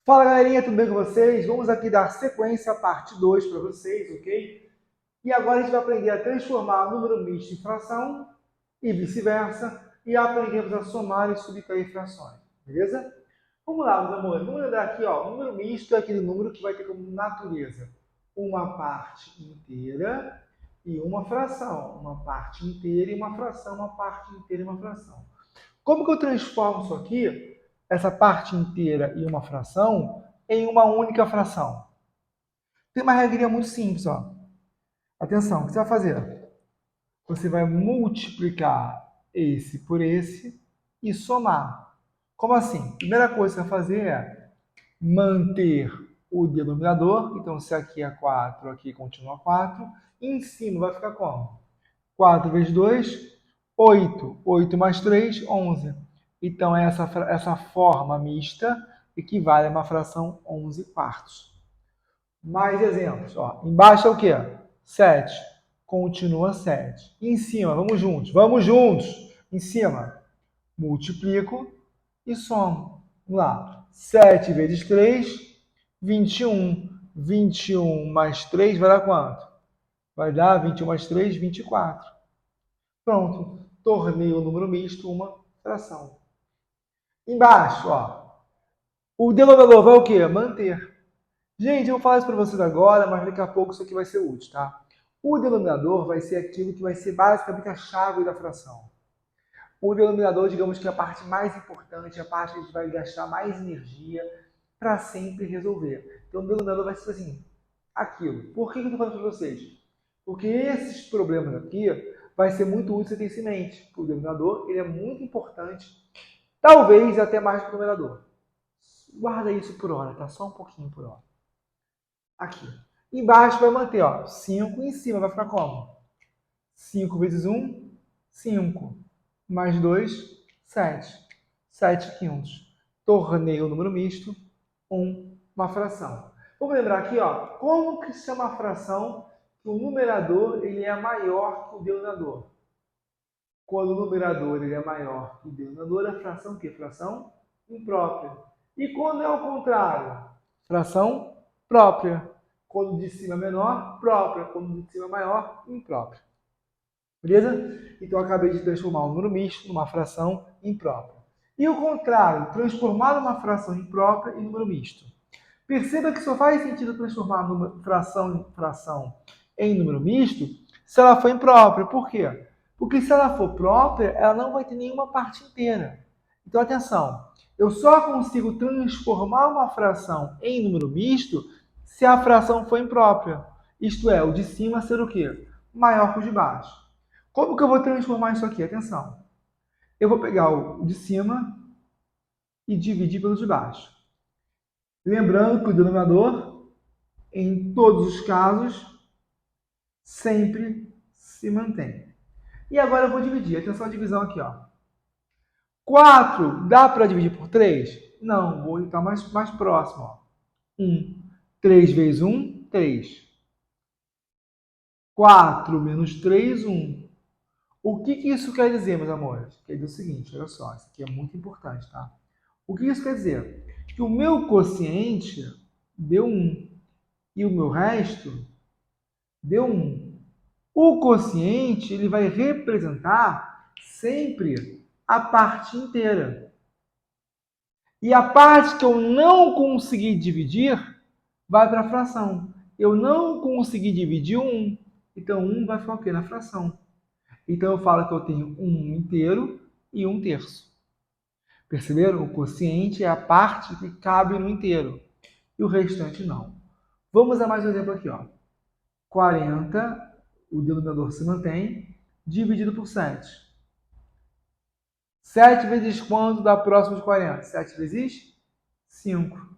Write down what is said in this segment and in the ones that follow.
Fala galerinha, tudo bem com vocês? Vamos aqui dar sequência à parte 2 para vocês, ok? E agora a gente vai aprender a transformar número misto em fração e vice-versa, e aprendemos a somar e subtrair frações, beleza? Vamos lá, meus amores, vamos lembrar aqui, ó, número misto é aquele número que vai ter como natureza uma parte inteira e uma fração, uma parte inteira e uma fração, uma parte inteira e uma fração. Como que eu transformo isso aqui, essa parte inteira e uma fração, em uma única fração? Tem uma regrinha muito simples, ó. Atenção, o que você vai fazer? Você vai multiplicar esse por esse e somar. Como assim? Primeira coisa que você vai fazer é manter o denominador. Então, se aqui é 4, aqui continua 4. Em cima vai ficar como? 4 vezes 2, 8. 8 mais 3, 11. Então, essa forma mista equivale a uma fração 11 quartos. Mais exemplos. Ó. Embaixo é o quê? 7. Continua 7. Em cima, vamos juntos. Vamos juntos. Em cima, multiplico e somo. Vamos lá. 7 vezes 3, 21. 21 mais 3 vai dar quanto? Vai dar 21 mais 3, 24. Pronto. Tornei o número misto uma fração. Embaixo, ó. O denominador vai o quê? Manter. Gente, eu vou falar isso para vocês agora, mas daqui a pouco isso aqui vai ser útil, tá? O denominador vai ser aquilo que vai ser basicamente a chave da fração. O denominador, digamos que é a parte mais importante, a parte que a gente vai gastar mais energia para sempre resolver. Então, o denominador vai ser assim, aquilo. Por que eu estou falando para vocês? Porque esses problemas aqui vai ser muito útil você ter isso em mente. O denominador ele é muito importante, talvez até mais que o numerador. Guarda isso por hora, tá? Só um pouquinho por hora. Aqui. Embaixo vai manter, ó, 5. Em cima vai ficar como? 5 vezes 1, 5. Mais 2, 7. 7 quintos. Tornei o número misto uma fração. Vamos lembrar aqui, ó, como que se chama a fração que o numerador ele é maior que o denominador? Quando o numerador ele é maior que o denominador, a fração o quê? Fração imprópria. E quando é o contrário? Fração própria. Quando de cima é menor, própria. Quando de cima é maior, imprópria. Beleza? Então, eu acabei de transformar um número misto numa fração imprópria. E o contrário, transformar uma fração imprópria em número misto. Perceba que só faz sentido transformar fração em fração em número misto se ela for imprópria. Por quê? Porque se ela for própria, ela não vai ter nenhuma parte inteira. Então, atenção. Eu só consigo transformar uma fração em número misto se a fração for imprópria. Isto é, o de cima ser o quê? Maior que o de baixo. Como que eu vou transformar isso aqui? Atenção. Eu vou pegar o de cima e dividir pelo de baixo. Lembrando que o denominador, em todos os casos, sempre se mantém. E agora eu vou dividir. Atenção à divisão aqui, ó. 4 dá para dividir por 3? Não, vou estar mais próximo. Ó. 1. 3 vezes 1, 3. 4 menos 3, 1. O que isso quer dizer, meus amores? Quer dizer o seguinte, olha só, isso aqui é muito importante, tá? O que isso quer dizer? Que o meu quociente deu 1 e o meu resto deu 1. O quociente ele vai representar sempre a parte inteira. E a parte que eu não consegui dividir vai para a fração. Eu não consegui dividir 1, então 1 vai ficar o quê? Na fração. Então eu falo que eu tenho 1 inteiro e 1 terço. Perceberam? O quociente é a parte que cabe no inteiro e o restante não. Vamos a mais um exemplo aqui, ó. 40, o denominador se mantém, dividido por 7. 7 vezes quanto dá próximo de 40? 7 vezes 5.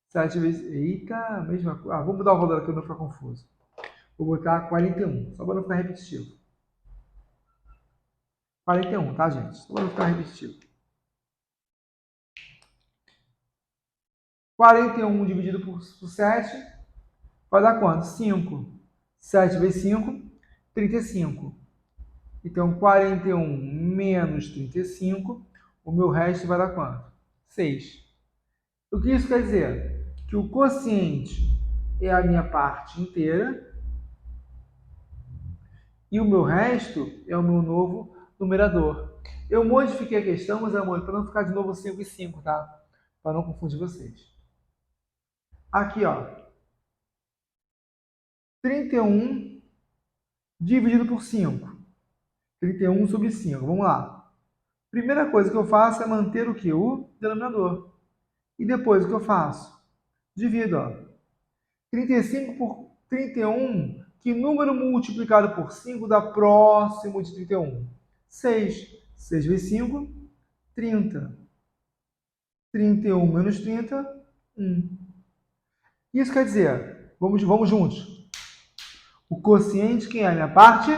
7 vezes... Eita, mesma coisa. Vamos mudar o valor aqui para não ficar confuso. Vou botar 41, só para não ficar repetitivo. 41, tá, gente? Só para não ficar repetitivo. 41 dividido por 7 vai dar quanto? 5. 7 vezes 5, 35. Então, 41 menos 35, o meu resto vai dar quanto? 6. O que isso quer dizer? Que o quociente é a minha parte inteira e o meu resto é o meu novo numerador. Eu modifiquei a questão, meus amores, para não ficar de novo 5 e 5, tá? Para não confundir vocês. Aqui, ó. 31 dividido por 5. 31 sobre 5. Vamos lá. Primeira coisa que eu faço é manter o quê? O denominador. E depois o que eu faço? Divido, ó. 35 por 31. Que número multiplicado por 5 dá próximo de 31? 6. 6 vezes 5, 30. 31 menos 30, 1. Isso quer dizer, vamos juntos. O quociente, quem é? A minha parte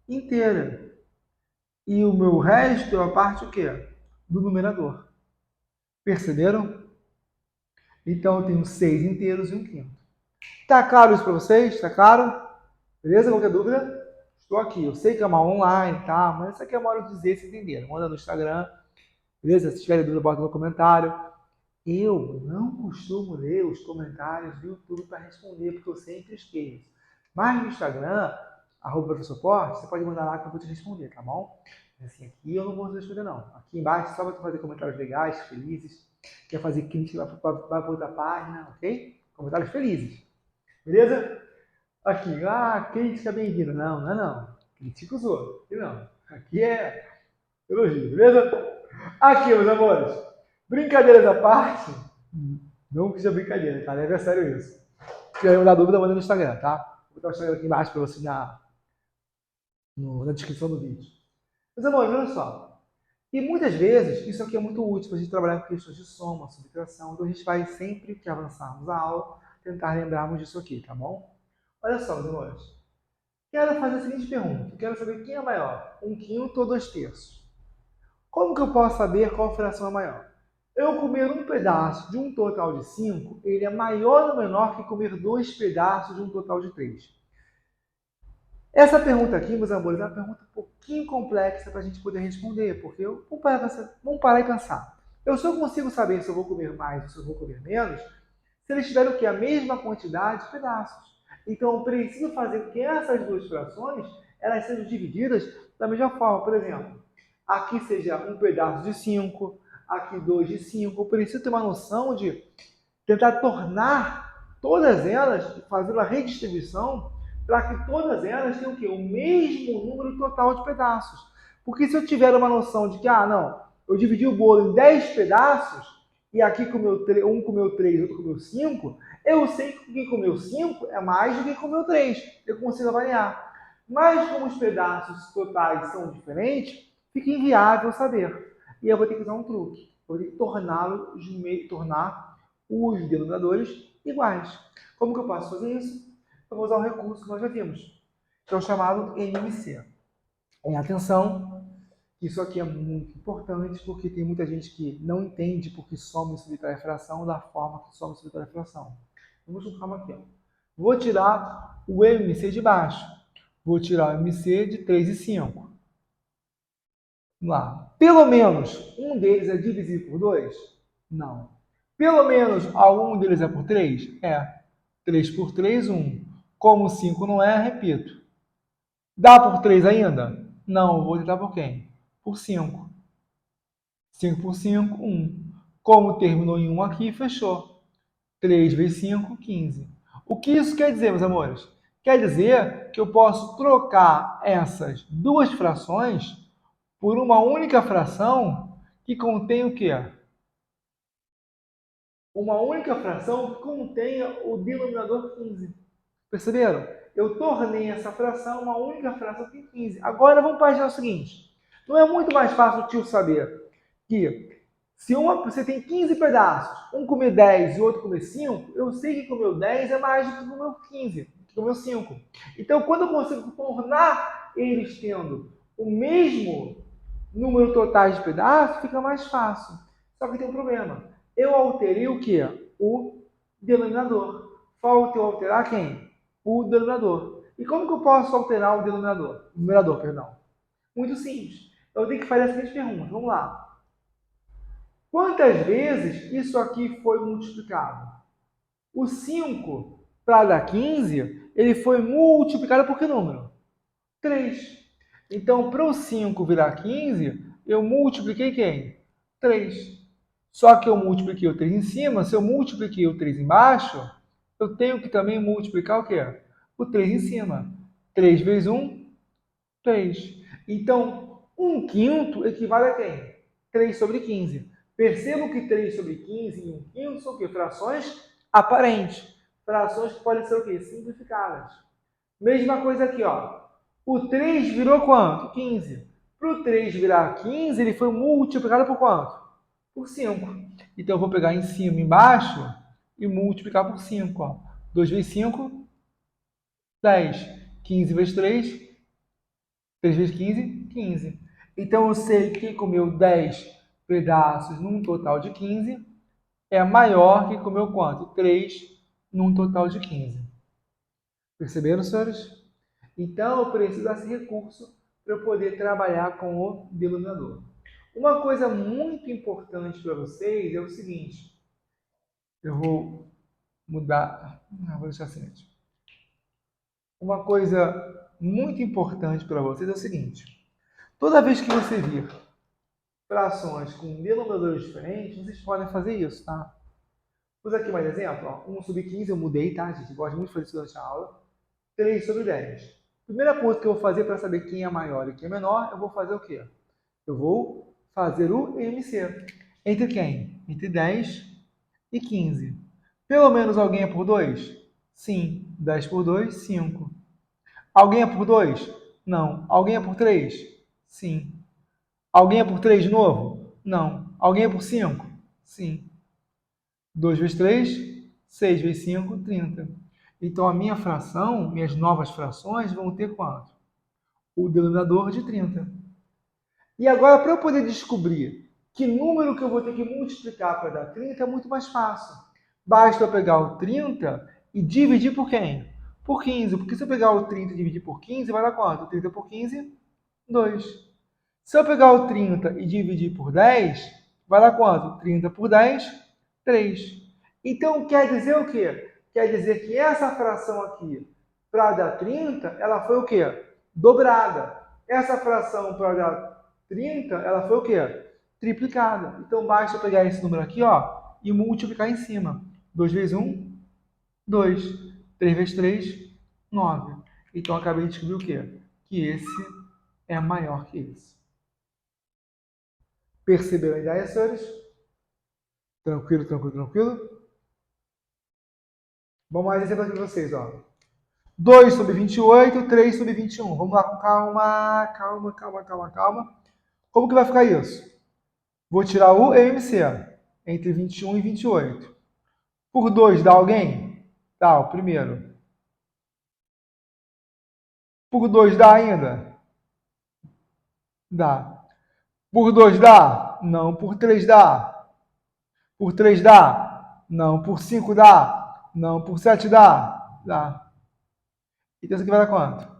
inteira. E o meu resto é a parte o quê? Do numerador. Perceberam? Então eu tenho 6 inteiros e 1/5. Tá claro isso para vocês? Tá claro? Beleza? Qualquer dúvida? Estou aqui. Eu sei que é uma online, tá? Mas isso aqui é uma hora de dizer, se entenderam. Manda no Instagram. Beleza? Se tiver dúvida, bota no comentário. Eu não costumo ler os comentários do YouTube para responder, porque eu sempre esqueço. Mas no Instagram, @professorporte, você pode mandar lá que eu vou te responder, tá bom? Assim, aqui eu não vou responder, não. Aqui embaixo só vai fazer comentários legais, felizes. Quer fazer crítica, vai para outra página, ok? Comentários felizes. Beleza? Aqui, crítica bem-vinda. Não, não é não. Critica os outros. Aqui não. Aqui é elogio, beleza? Aqui, meus amores. Brincadeiras à parte. Não que seja brincadeira, tá? É sério isso. Se tiver alguma dúvida, manda no Instagram, tá? Vou botar o Instagram aqui embaixo para você na descrição do vídeo. Meus amores, olha só. E muitas vezes, isso aqui é muito útil para a gente trabalhar com questões de soma, subtração. Então a gente vai, sempre que avançarmos a aula, tentar lembrarmos disso aqui, tá bom? Olha só, meus amores. Quero fazer a seguinte pergunta. Quero saber quem é maior, 1/5 ou 2/3. Como que eu posso saber qual fração é maior? Eu comer um pedaço de um total de 5, ele é maior ou menor que comer 2 pedaços de um total de 3? Essa pergunta aqui, meus amores, é uma pergunta um pouquinho complexa para a gente poder responder, porque vamos parar e pensar. Eu só consigo saber se eu vou comer mais ou se eu vou comer menos se eles tiverem o quê? A mesma quantidade de pedaços. Então, eu preciso fazer com que essas duas frações elas sejam divididas da mesma forma. Por exemplo, aqui seja um pedaço de 5, aqui 2 de 5. Eu preciso ter uma noção de tentar tornar todas elas, fazer uma redistribuição para que todas elas tenham o quê? O mesmo número total de pedaços. Porque se eu tiver uma noção de que, não, eu dividi o bolo em 10 pedaços, e aqui um comeu 3, outro comeu 5, eu sei que quem comeu 5 é mais do que quem comeu 3. Eu consigo avaliar. Mas como os pedaços totais são diferentes, fica inviável saber. E eu vou ter que usar um truque. Eu vou ter que tornar os denominadores iguais. Como que eu posso fazer isso? Eu vou usar um recurso que nós já vimos, que é o chamado MMC. Atenção, isso aqui é muito importante, porque tem muita gente que não entende porque soma e subtrai a fração da forma que soma e subtrai a fração. Vamos com calma aqui. Ó. Vou tirar o MMC de baixo. Vou tirar o MC de 3 e 5. Vamos lá. Pelo menos um deles é divisível por 2? Não. Pelo menos algum deles é por 3? É. 3 por 3, 1. Como 5 não é, repito. Dá por 3 ainda? Não, vou tentar por quem? Por 5. 5 por 5, 1. Como terminou em 1 aqui, fechou. 3 vezes 5, 15. O que isso quer dizer, meus amores? Quer dizer que eu posso trocar essas duas frações por uma única fração que contém o quê? Uma única fração que contenha o denominador 15. Perceberam? Eu tornei essa fração uma única fração que tem 15. Agora vamos para o seguinte. Não é muito mais fácil o tio saber que se você tem 15 pedaços, um comer 10 e o outro comer 5, eu sei que comeu 10 é mais do que comeu 15, que comeu 5. Então, quando eu consigo tornar eles tendo o mesmo número total de pedaços, fica mais fácil. Só que tem um problema. Eu alterei o quê? O denominador. Falta eu alterar quem? O denominador. E como que eu posso alterar o denominador? O numerador, perdão. Muito simples. Eu tenho que fazer a seguinte pergunta. Vamos lá. Quantas vezes isso aqui foi multiplicado? O 5 para dar 15, ele foi multiplicado por que número? 3. Então, para o 5 virar 15, eu multipliquei quem? 3. Só que eu multipliquei o 3 em cima, se eu multipliquei o 3 embaixo, eu tenho que também multiplicar o quê? O 3 em cima. 3 vezes 1, 3. Então, 1 quinto equivale a quem? 3 sobre 15. Percebam que 3 sobre 15 e 1 quinto são o quê? Frações aparentes. Frações que podem ser o quê? Simplificadas. Mesma coisa aqui, ó. O 3 virou quanto? 15. Para o 3 virar 15, ele foi multiplicado por quanto? Por 5. Então, eu vou pegar em cima e embaixo e multiplicar por 5. Ó. 2 vezes 5, 10. 15 vezes 3, 3 vezes 15, 15. Então, eu sei que quem comeu 10 pedaços num total de 15 é maior que comeu quanto? 3 num total de 15. Perceberam, senhores? Então, eu preciso desse recurso para eu poder trabalhar com o denominador. Uma coisa muito importante para vocês é o seguinte. Eu vou mudar. Não, vou deixar assim mesmo. Uma coisa muito importante para vocês é o seguinte. Toda vez que você vir frações com denominadores diferentes, vocês podem fazer isso, tá? Vou usar aqui mais exemplo. Ó. 1 sobre 15 eu mudei, tá, gente? Eu gosto muito de fazer isso durante a aula. 3 sobre 10. Primeira coisa que eu vou fazer para saber quem é maior e quem é menor, eu vou fazer o quê? Eu vou fazer o MC. Entre quem? Entre 10 e 15. Pelo menos alguém é por 2? Sim. 10 por 2, 5. Alguém é por 2? Não. Alguém é por 3? Sim. Alguém é por 3 de novo? Não. Alguém é por 5? Sim. 2 vezes 3, 6 vezes 5, 30. Então, a minha fração, minhas novas frações, vão ter quanto? O denominador de 30. E agora, para eu poder descobrir que número que eu vou ter que multiplicar para dar 30, é muito mais fácil. Basta eu pegar o 30 e dividir por quem? Por 15. Porque se eu pegar o 30 e dividir por 15, vai dar quanto? 30 por 15, 2. Se eu pegar o 30 e dividir por 10, vai dar quanto? 30 por 10, 3. Então, quer dizer o quê? Quer dizer que essa fração aqui, para dar 30, ela foi o quê? Dobrada. Essa fração para dar 30, ela foi o quê? Triplicada. Então, basta eu pegar esse número aqui, ó, e multiplicar em cima. 2 vezes 1, 2. 3 vezes 3, 9. Então, eu acabei de descobrir o quê? Que esse é maior que esse. Perceberam a ideia, senhores? Tranquilo, tranquilo, tranquilo? Vamos mais exemplo aqui para vocês, ó. 2 sobre 28, 3 sobre 21. Vamos lá com calma, calma, calma, calma, calma. Como que vai ficar isso? Vou tirar o MC entre 21 e 28. Por 2 dá alguém? Dá, o primeiro. Por 2 dá ainda? Dá. Por 2 dá? Não. Por 3 dá? Por 3 dá? Não. Por 5 dá? Não. Por 7 dá? Dá. Então isso aqui vai dar quanto?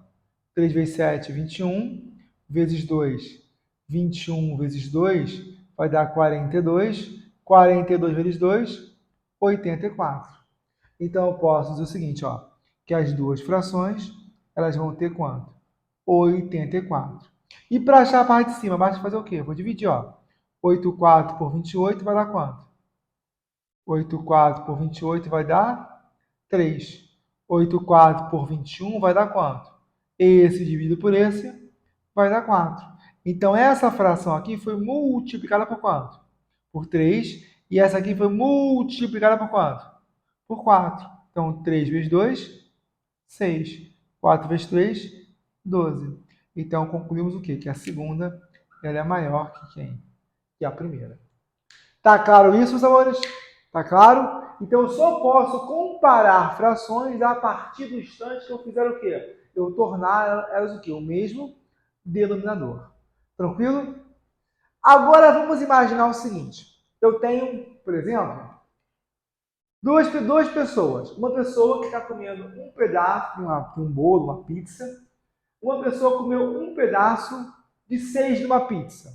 3 vezes 7, 21. Vezes 2, 21 vezes 2 vai dar 42. 42 vezes 2, 84. Então eu posso dizer o seguinte, ó, que as duas frações, elas vão ter quanto? 84. E para achar a parte de cima, basta fazer o quê? Vou dividir, ó. 84 por 28 vai dar quanto? 84 por 28 vai dar 3. 84 por 21 vai dar quanto? Esse dividido por esse vai dar 4. Então, essa fração aqui foi multiplicada por quanto? Por 3. E essa aqui foi multiplicada por quanto? Por 4. Então, 3 vezes 2, 6. 4 vezes 3, 12. Então, concluímos o quê? Que a segunda ela é maior que quem? Que a primeira. Tá claro isso, meus amores? Tá claro? Então, eu só posso comparar frações a partir do instante que eu fizer o quê? Eu tornar elas o quê? O mesmo denominador. Tranquilo? Agora, vamos imaginar o seguinte. Eu tenho, por exemplo, duas pessoas. Uma pessoa que está comendo um pedaço de um bolo, uma pizza. Uma pessoa comeu um pedaço de 6 de uma pizza.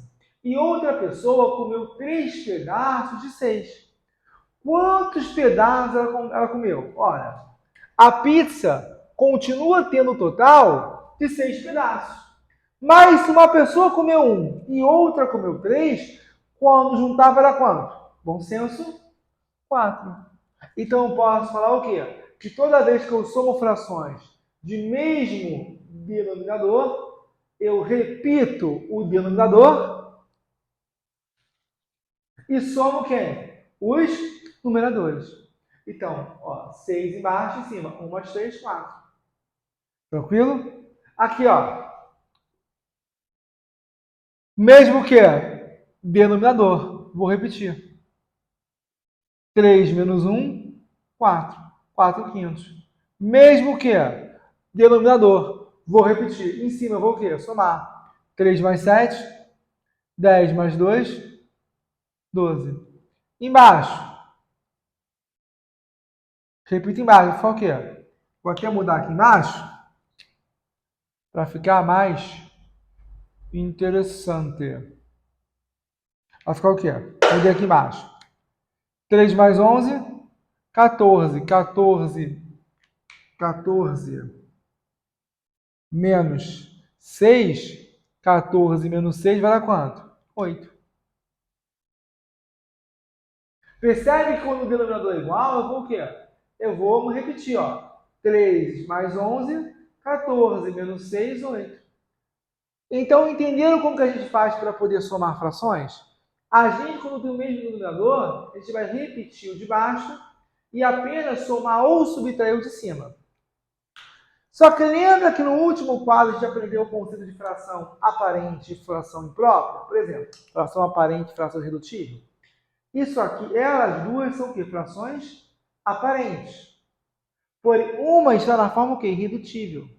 e outra pessoa comeu 3 pedaços de 6. Quantos pedaços ela comeu? Olha, a pizza continua tendo o total de 6 pedaços. Mas se uma pessoa comeu 1 e outra comeu 3, quando juntava era quanto? Bom senso, 4. Então eu posso falar o quê? Que toda vez que eu somo frações de mesmo denominador, eu repito o denominador e somo quem? Os numeradores. Então, ó, 6 embaixo e em cima. 1 mais 3, 4. Tranquilo? Aqui, ó. Mesmo que denominador. Vou repetir. 3 menos 1, 4. 4 quintos. Mesmo que denominador. Vou repetir. Em cima eu vou o quê? Somar. 3 mais 7, 10 mais 2, 12. Embaixo. Repito embaixo. Vou falar o quê? Vou até mudar aqui embaixo para ficar mais interessante. Vai ficar o quê? Mudei aqui embaixo. 3 mais 11, 14. 14 menos 6. 14 menos 6 vai dar quanto? 8. Percebe que quando o denominador é igual, eu vou o quê? Eu vou repetir, ó. 3 mais 11, 14 menos 6, 8. Então, entenderam como que a gente faz para poder somar frações? A gente, quando tem o mesmo denominador, a gente vai repetir o de baixo e apenas somar ou subtrair o de cima. Só que lembra que no último quadro a gente aprendeu o conceito de fração aparente e fração imprópria? Por exemplo, fração aparente e fração redutível. Isso aqui, elas duas são o quê? Frações aparentes. Porém, uma está na forma o quê? Irredutível.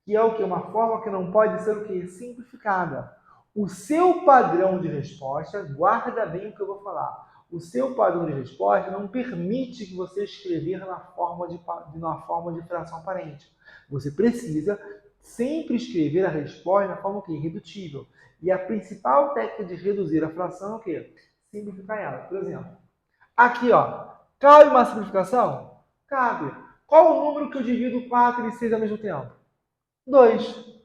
Que é o quê? Uma forma que não pode ser o quê? Simplificada. O seu padrão de resposta, guarda bem o que eu vou falar. O seu padrão de resposta não permite que você escrever na forma de fração aparente. Você precisa sempre escrever a resposta na forma que é irredutível. E a principal técnica de reduzir a fração é o quê? Simplificar ela. Por exemplo, aqui, ó, cabe uma simplificação? Cabe. Qual o número que eu divido 4 e 6 ao mesmo tempo? 2.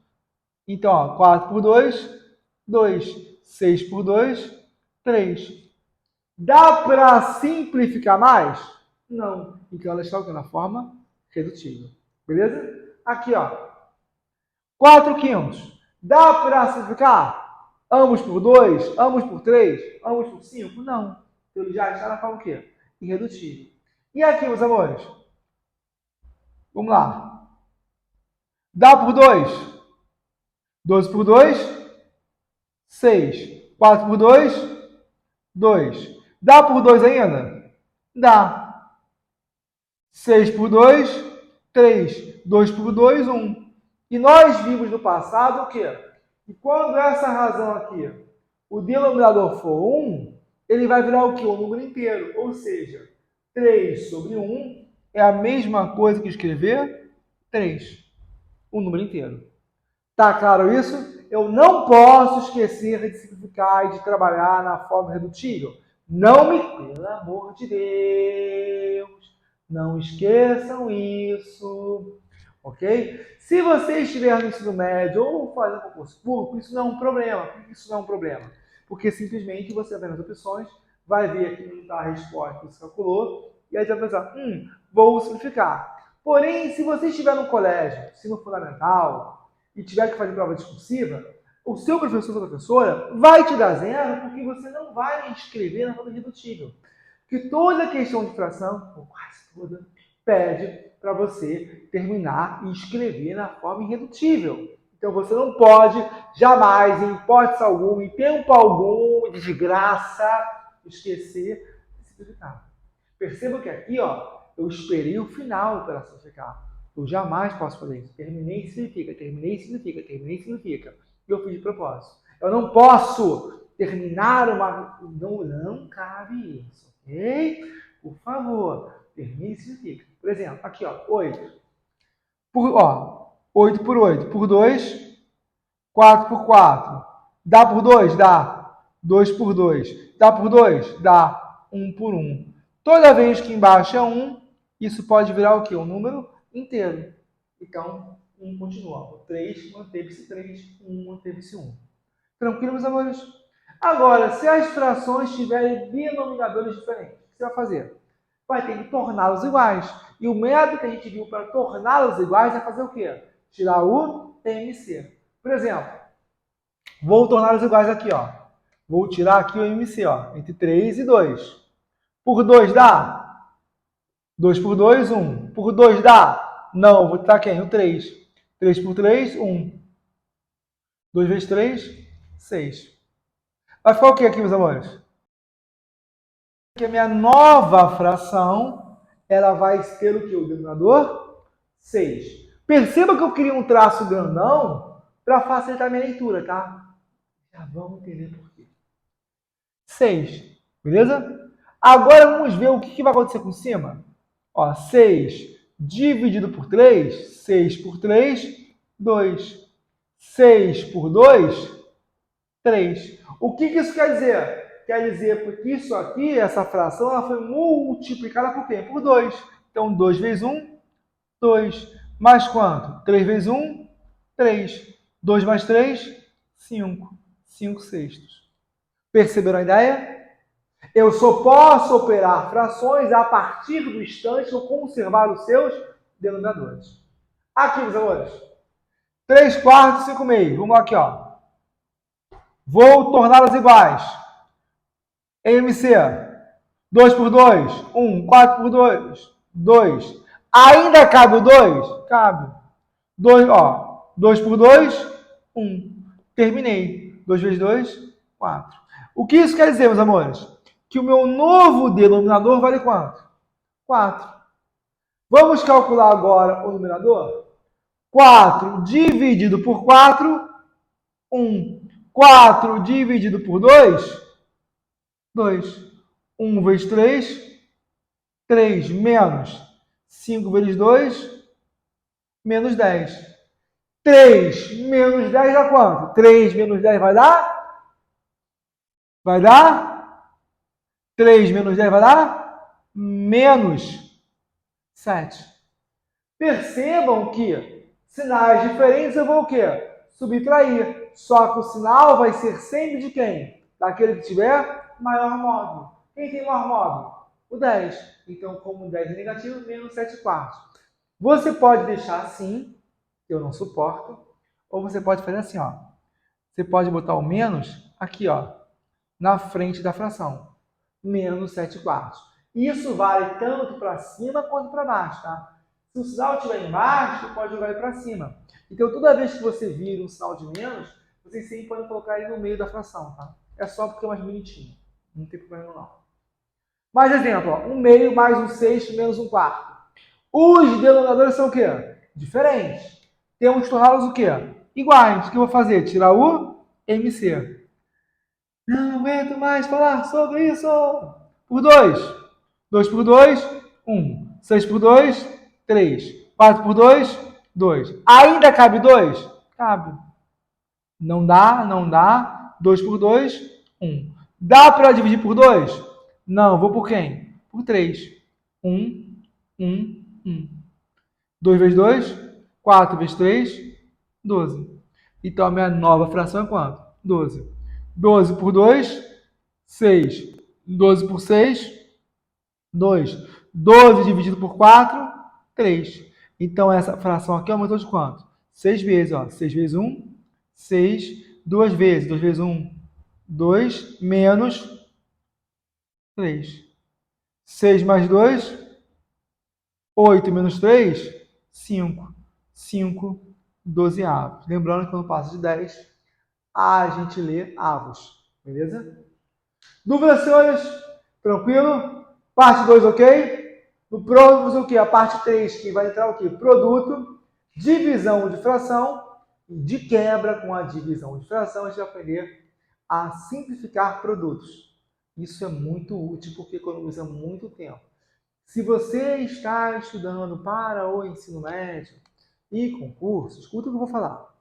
Então, ó, 4 por 2, 2. 6 por 2, 3. Dá para simplificar mais? Não. Então ela está na forma redutível. Beleza? Aqui, ó. 4 quintos. Dá para simplificar? Ambos por 2? Ambos por 3? Ambos por 5? Não. Então ele já está na forma o quê? Irredutível. E aqui, meus amores? Vamos lá. Dá por 2? 12 por 2? 6. 4 por 2? 2. Dá por 2 ainda? Dá. 6 por 2, 3. 2 por 2, 1. E nós vimos no passado o quê? Que quando essa razão aqui, o denominador for 1, ele vai virar o quê? O número inteiro. Ou seja, 3 sobre 1 é a mesma coisa que escrever 3. O número inteiro. Tá claro isso? Eu não posso esquecer de simplificar e de trabalhar na forma redutível. Não me... Pelo amor de Deus, não esqueçam isso. Ok? Se você estiver no ensino médio ou fazendo concurso público, isso não é um problema. Por que isso não é um problema? Porque simplesmente você vai nas opções, vai ver aqui onde está a resposta que você calculou, e aí você vai pensar, vou simplificar. Porém, se você estiver no colégio, ensino fundamental, e tiver que fazer prova discursiva, o seu professor ou professora vai te dar 0 porque você não vai escrever na forma redutível. Porque toda questão de fração, ou quase toda, pede para você terminar e escrever na forma irredutível. Então você não pode, jamais, em hipótese alguma, em tempo algum, de desgraça, esquecer de simplificar. Perceba que aqui, ó, eu esperei o final para simplificar. Eu jamais posso fazer isso. Terminei e significa, terminei e significa, terminei e significa. Eu fiz de propósito. Eu não posso terminar uma... Não cabe isso, ok? Por favor, termine e significa. Por exemplo, aqui, ó, 8. 8 por 8. Por 2, 4 por 4. Dá por 2? Dá. 2 por 2. Dá por 2? Dá. 1 por 1. Toda vez que embaixo é 1, isso pode virar o quê? Um número inteiro. Então, 1 continua. O 3 manteve-se 3, 1 manteve-se 1. Tranquilo, meus amores? Agora, se as frações tiverem denominadores diferentes, o que você vai fazer? Vai ter que torná-los iguais. E o método que a gente viu para torná-los iguais é fazer o quê? Tirar o MC. Por exemplo, vou torná-los iguais aqui, ó. Vou tirar aqui o MC, ó, entre 3 e 2. Por 2 dá? 2 por 2, 1. Por 2 dá? Não, vou tirar quem? O 3. 3 por 3, 1. 2 vezes 3, 6. Vai ficar o que aqui, meus amores? Que a minha nova fração, ela vai ter o que? O denominador? 6. Perceba que eu queria um traço grandão para facilitar a minha leitura, tá? Já vamos entender por quê. 6. Beleza? Agora vamos ver o que vai acontecer com cima. Ó, 6 dividido por 3, 6 por 3, 2. 6 por 2, 3. O que isso quer dizer? Quer dizer que isso aqui, essa fração, ela foi multiplicada por quê? Por 2. Então, 2 vezes 1, 2. Mais quanto? 3 vezes 1, 3. 2 mais 3, 5. 5 sextos. Perceberam a ideia? Eu só posso operar frações a partir do instante que eu conservar os seus denominadores. Aqui, meus amores. 3 quartos, 5 meios. Vamos lá aqui, ó. Vou torná-las iguais. MC. 2 por 2, 1. 4 por 2, 2. Ainda cabe o 2? Cabe. 2, ó. 2 por 2, 1. Terminei. 2 vezes 2, 4. O que isso quer dizer, meus amores? Que o meu novo denominador vale quanto? 4. Vamos calcular agora o numerador? 4 dividido por 4, 1. 4 dividido por 2, 2. 1 vezes 3, 3 menos 5 vezes 2, menos 10. 3 menos 10 dá quanto? 3 menos 10 vai dar? Vai dar? 3 menos 10 vai dar? Menos 7. Percebam que sinais diferentes eu vou o quê? Subtrair. Só que o sinal vai ser sempre de quem? Daquele que tiver maior módulo. Quem tem maior módulo? O 10. Então, como o 10 é negativo, menos 7 quartos. Você pode deixar assim, que eu não suporto, ou você pode fazer assim, ó. Você pode botar o menos aqui, ó, na frente da fração. Menos 7 quartos. Isso vale tanto para cima quanto para baixo, tá? Se o sinal estiver embaixo, pode jogar ele para cima. Então, toda vez que você vira um sinal de menos, vocês sempre podem colocar ele no meio da fração, tá? É só porque é mais bonitinho. Não tem problema não. Mais exemplo, ó, 1 meio mais 1 sexto menos 1 quarto. Os denominadores são o quê? Diferentes. Temos que torná-los o quê? Iguais. O que eu vou fazer? Tirar o MC. Não aguento mais falar sobre isso. Por 2. 2 por 2, 1. 6 por 2, 3. 4 por 2, 2. Ainda cabe 2? Cabe. Não dá, não dá. 2 por 2, 1. Dá para dividir por 2? Não, vou por quem? Por 3. 1, 1, 1. 2 vezes 2, 4 vezes 3, 12. Então, a minha nova fração é quanto? 12. 12 por 2, 6. 12 por 6, 2. 12 dividido por 4, 3. Então, essa fração aqui aumentou de quanto? 6 vezes, ó. 6 vezes 1, 6. 2 vezes. 2 vezes 1, 2. Menos 3. 6 mais 2, 8 menos 3, 5. 5 dozeavos. Lembrando que quando passa de 10, a gente lê avos. Beleza? Dúvidas, senhores? Tranquilo? Parte 2, ok? No próximo, o que? A parte 3, que vai entrar o quê? Produto, divisão de fração, e de quebra com a divisão de fração, a gente vai aprender a simplificar produtos. Isso é muito útil porque economiza muito tempo. Se você está estudando para o ensino médio e concurso, escuta o que eu vou falar.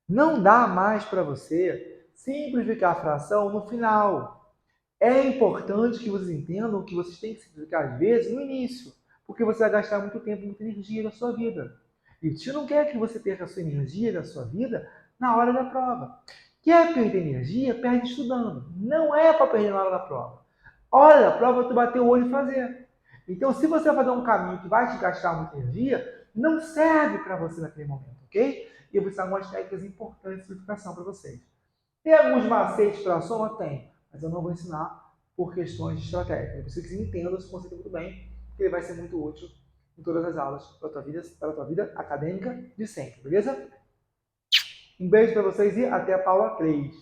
Não dá mais para você simplificar a fração no final. É importante que vocês entendam que vocês têm que simplificar às vezes no início, porque você vai gastar muito tempo, muita energia da sua vida. E o tio não quer que você perca a sua energia da sua vida na hora da prova. Quer perder energia? Perde estudando. Não é para perder na hora da prova. Hora da prova, tu bater o olho e fazer. Então, se você vai fazer um caminho que vai te gastar muita energia, não serve para você naquele momento, ok? E eu vou ensinar algumas técnicas importantes de simplificação para vocês. Tem alguns macetes para a soma? Tem, mas eu não vou ensinar por questões de estratégia. Eu preciso que você entenda esse conceito muito bem, porque ele vai ser muito útil em todas as aulas para a tua vida acadêmica de sempre, beleza? Um beijo para vocês e até a aula 3.